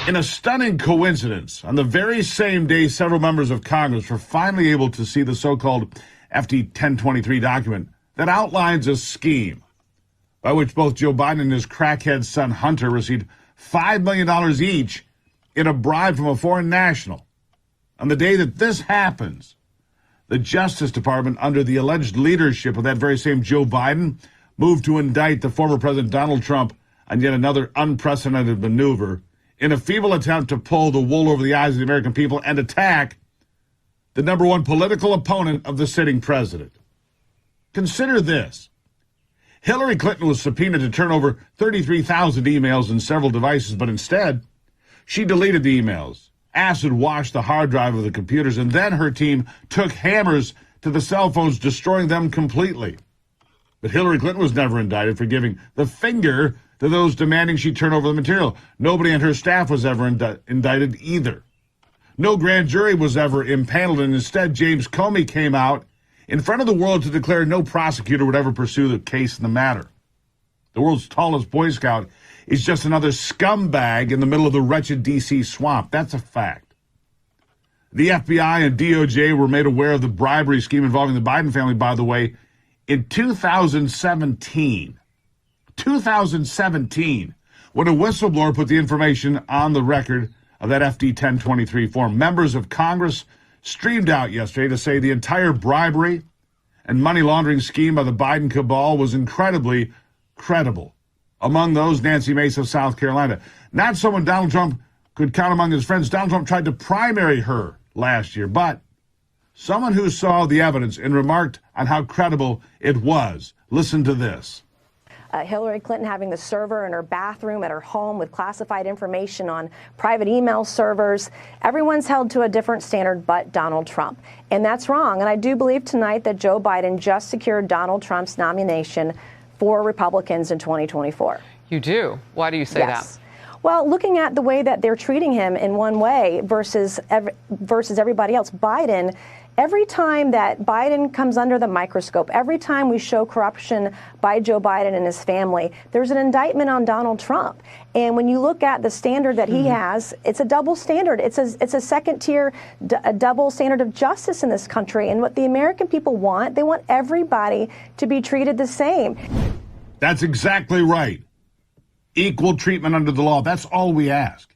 In a stunning coincidence, on the very same day several members of Congress were finally able to see the so-called FD 1023 document that outlines a scheme by which both Joe Biden and his crackhead son Hunter received $5 million each in a bribe from a foreign national. On the day that this happens, the Justice Department, under the alleged leadership of that very same Joe Biden, moved to indict the former President Donald Trump on yet another unprecedented maneuver in a feeble attempt to pull the wool over the eyes of the American people and attack the number one political opponent of the sitting president. Consider this. Hillary Clinton was subpoenaed to turn over 33,000 emails and several devices, but instead, she deleted the emails, acid washed the hard drive of the computers, and then her team took hammers to the cell phones, destroying them completely. But Hillary Clinton was never indicted for giving the finger to those demanding she turn over the material. Nobody on her staff was ever indicted either. No grand jury was ever impaneled, and instead James Comey came out in front of the world to declare no prosecutor would ever pursue the case in the matter. The world's tallest Boy Scout is just another scumbag in the middle of the wretched D.C. swamp. That's a fact. The FBI and DOJ were made aware of the bribery scheme involving the Biden family, by the way, in 2017. 2017, when a whistleblower put the information on the record of that FD 1023 form. Members of Congress streamed out yesterday to say the entire bribery and money laundering scheme by the Biden cabal was incredibly credible. Among those, Nancy Mace of South Carolina. Not someone Donald Trump could count among his friends. Donald Trump tried to primary her last year, but someone who saw the evidence and remarked on how credible it was. Listen to this. Hillary Clinton having the server in her bathroom at her home with classified information on private email servers. Everyone's held to a different standard but Donald Trump. And that's wrong. And I do believe tonight that Joe Biden just secured Donald Trump's nomination for Republicans in 2024. You do? Why do you say yes. that? Well, looking at the way that they're treating him in one way versus everybody else, Biden, every time that Biden comes under the microscope, every time we show corruption by Joe Biden and his family, there's an indictment on Donald Trump. And when you look at the standard that he has, it's a double standard. It's a second-tier double standard of justice in this country. And what the American people want, they want everybody to be treated the same. That's exactly right. Equal treatment under the law. That's all we ask.